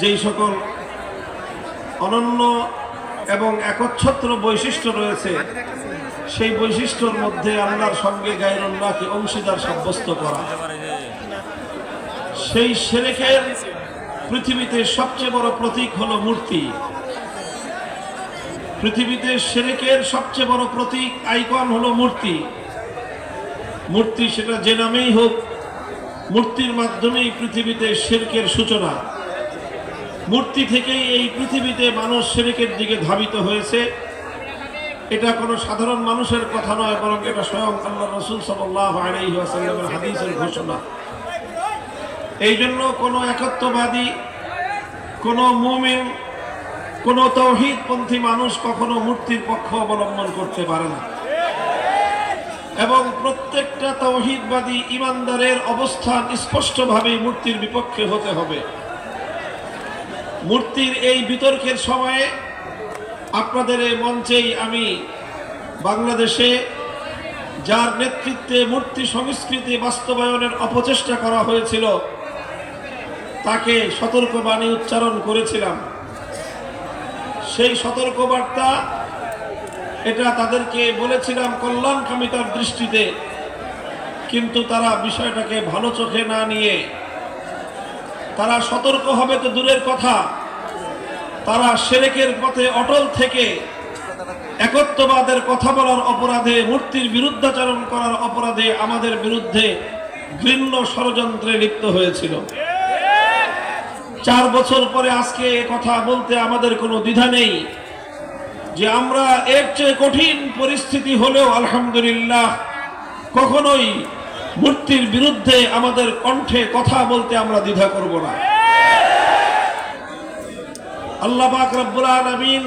যেই সকল অনন্য এবং একচ্ছত্র বৈশিষ্ট্য রয়েছে, সেই বৈশিষ্ট্যর মধ্যে আল্লাহর সঙ্গে গায়রুল্লাহকে অংশীদার সাব্যস্ত করা, সেই শিরকের পৃথিবীতে সবচেয়ে বড় প্রতীক হলো মূর্তি। পৃথিবীতে শিরকের সবচেয়ে বড় প্রতীক আইকন হলো মূর্তি। মূর্তি সেটা যে নামেই হোক, মূর্তির মাধ্যমেই পৃথিবীতে শিরকের সূচনা। মূর্তি থেকেই এই পৃথিবীতে মানুষ শিরকের দিকে ধাবিত হয়েছে। এটা কোনো সাধারণ মানুষের কথা নয়, বরং এটা স্বয়ং আল্লাহ রাসূল সাল্লাল্লাহু আলাইহি ওয়াসাল্লামের হাদিসের ঘোষণা। এই জন্য কোনো একত্ববাদী, কোনো মুমিন, কোনো তাওহীদপন্থী মানুষ কখনো মূর্তির পক্ষ অবলম্বন করতে পারে না। এবং প্রত্যেকটা তাওহীদবাদী ইমানদারের অবস্থান স্পষ্টভাবে মূর্তির বিপক্ষে হতে হবে। মূর্তির এই বিতর্কের সময়ে আপনাদের এই মঞ্চেই আমি বাংলাদেশে যার নেতৃত্বে মূর্তি সংস্কৃতি বাস্তবায়নের অপচেষ্টা করা হয়েছিল তাকে সতর্কবাণী উচ্চারণ করেছিলাম। সেই সতর্কবার্তা এটা তাদেরকে বলেছিলাম কল্যাণকামিতার দৃষ্টিতে, কিন্তু তারা বিষয়টাকে ভালো চোখে না নিয়ে তারা সতর্ক হবে তো দূরের কথা, তারা শিরকের পথে অটল থেকে একত্ববাদের কথা বলার অপরাধে, মূর্তির বিরুদ্ধাচরণ করার অপরাধে আমাদের বিরুদ্ধে ঘৃণ্য ষড়যন্ত্রে লিপ্ত হয়েছিল। 4 বছর পরে আজকে কথা বলতে আমাদের কোনো দ্বিধা নেই যে আমরা এর চেয়ে কঠিন পরিস্থিতি হলেও আলহামদুলিল্লাহ কখনোই মূর্তির বিরুদ্ধে আমাদের কণ্ঠে কথা বলতে আমরা দ্বিধা করব না। আল্লাহ পাক রব্বুল আলামিন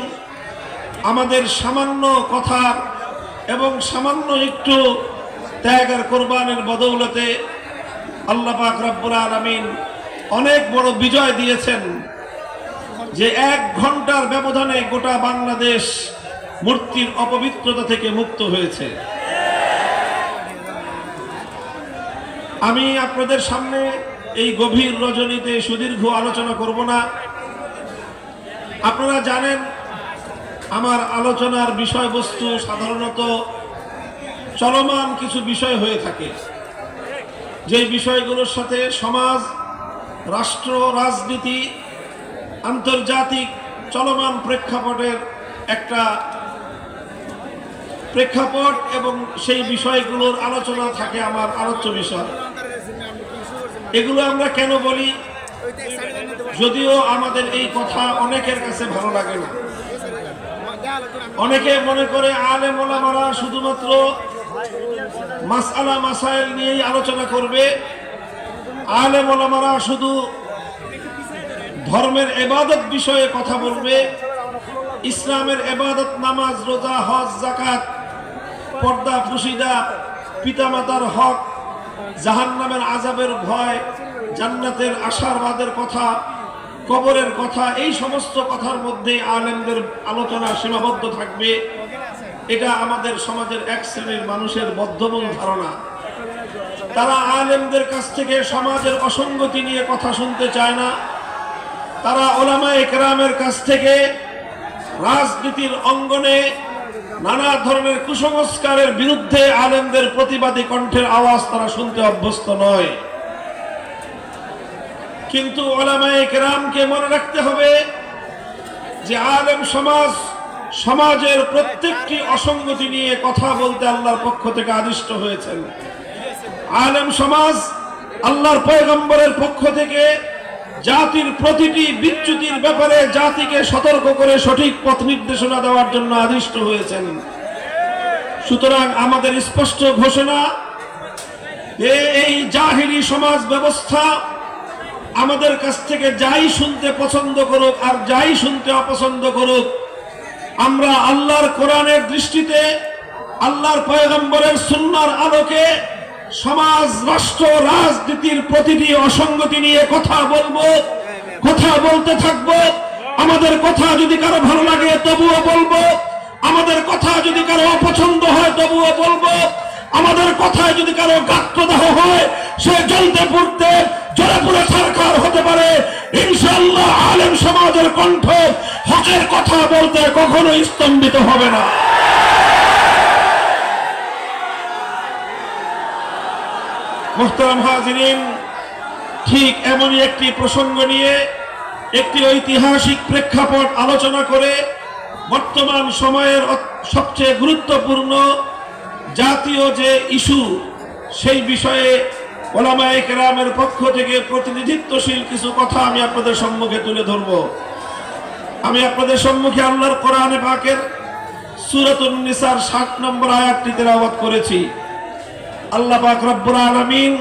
আমাদের সামান্য কথা এবং সামান্য একটু ত্যাগ আর কোরবানির বদৌলতে আল্লাহ পাক রব্বুল আলামিন অনেক বড় বিজয় দিয়েছেন, যে 1 ঘন্টার ব্যবধানে গোটা বাংলাদেশ মূর্তির অপবিত্রতা থেকে মুক্ত হয়েছে। আমি আপনাদের সামনে এই গভীর রজনীতে সুদীর্ঘ আলোচনা করব না। আপনারা জানেন আমার আলোচনার বিষয়বস্তু সাধারণত চলমান কিছু বিষয় হয়ে থাকে, যে বিষয়গুলোর সাথে সমাজ, রাষ্ট্র, রাজনীতি, আন্তর্জাতিক চলমান প্রেক্ষাপটের একটা প্রেক্ষাপট এবং সেই বিষয়গুলোর আলোচনা থাকে আমার আলোচ্য বিষয়। এগুলো আমরা কেন বলি? যদিও আমাদের এই কথা অনেকের কাছে ভালো লাগে না। অনেকে মনে করে আলেম ওলামারা শুধুমাত্র মাসআলা মাসাইল নিয়েই আলোচনা করবে, আলেম ওলামারা শুধু ধর্মের ইবাদত বিষয়ে কথা বলবে, ইসলামের ইবাদত, নামাজ, রোজা, হজ, যাকাত, পর্দা, পুশিদা, পিতামাতার হক, জাহান্নামের আযাবের ভয়, জান্নাতের আশাবাদের কথা, কবরের কথা, এই সমস্ত কথার মধ্যে আলেমদের আলোচনা সীমাবদ্ধ থাকবে। এটা আমাদের সমাজের এক শ্রেণীর মানুষের বদ্ধমূল ধারণা। তারা আলেমদের কাছ থেকে সমাজের অসঙ্গতি নিয়ে কথা শুনতে চায় না। তারা উলামায়ে কেরামের কাছ থেকে রাজনীতির অঙ্গনে নানা ধরনের কুসংস্কারের বিরুদ্ধে আলেমদের প্রতিবাদী কণ্ঠের আওয়াজ তারা শুনতে অভ্যস্ত নয়। কিন্তু উলামায়ে কেরামকে মনে রাখতে হবে যে আলেম সমাজ সমাজের প্রত্যেকটি অসঙ্গতি নিয়ে কথা বলতে আল্লাহর পক্ষ থেকে আদিষ্ট হয়েছেন। আলেম সমাজ আল্লাহর পয়গম্বরের পক্ষ থেকে জাতির প্রতিটি বিচ্যুতির ব্যাপারে জাতিকে সতর্ক করে সঠিক পথ নির্দেশনা দেওয়ার জন্য আদিষ্ট হয়েছেন। সুতরাং আমাদের স্পষ্ট ঘোষণা, এই জাহিলি সমাজ ব্যবস্থা আমাদের কাছ থেকে যাই শুনতে পছন্দ করুক আর যাই শুনতে অপছন্দ করুক, আমরা আল্লাহর কোরআনের দৃষ্টিতে, আল্লাহর পয়গম্বরের সুন্নাহর আলোকে সমাজ, রাষ্ট্র, রাজনীতির প্রতিটি অসঙ্গতি নিয়ে কথা বলবো, কথা বলতে থাকবো। আমাদের কথা যদি কারো ভালো লাগে তবুও বলবো, আমাদের কথা যদি কারো অপছন্দ হয় তবুও বলবো, আমাদের কথায় যদি কারো গাত্রদাহ হয় সে জ্বলতে পুড়তে জ্বলে পুড়ে ছারখার হতে পারে। ইনশাআল্লাহ আলেম সমাজের কণ্ঠ হকের কথা বলতে কখনো স্তম্ভিত হবে না। মুহতারাম হাজিরিন, ঠিক এমনই একটি প্রসঙ্গ নিয়ে একটি ঐতিহাসিক প্রেক্ষাপট আলোচনা করে বর্তমান সময়ের সবচেয়ে গুরুত্বপূর্ণ জাতীয় যে ইস্যু, সেই বিষয়ে উলামায়ে কেরামের পক্ষ থেকে প্রতিনিধিত্বশীল কিছু কথা আমি আপনাদের সম্মুখে তুলে ধরব। আমি আপনাদের সম্মুখে আল্লাহর কোরআনে পাকের সূরাতুন নিসার 60 নম্বর আয়াতটি তেলাওয়াত করেছি। আল্লাহ পাক রব্বুল আলামিন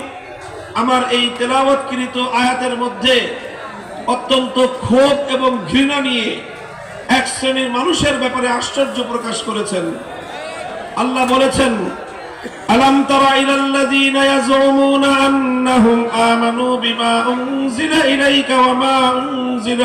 আমার এই তেলাওয়াতকৃত আয়াতের মধ্যে অত্যন্ত ক্ষোভ এবং ঘৃণা নিয়ে এক শ্রেণীর মানুষের ব্যাপারে আশ্চর্য প্রকাশ করেছেন। আল্লাহ বলেছেন, আলাম তারা ইলাল্লাযীনা ইয়াজউমুনা আন্নাহুম আমানু বিমা উনজিলা ইলাইকা ওয়া মা উনজিলা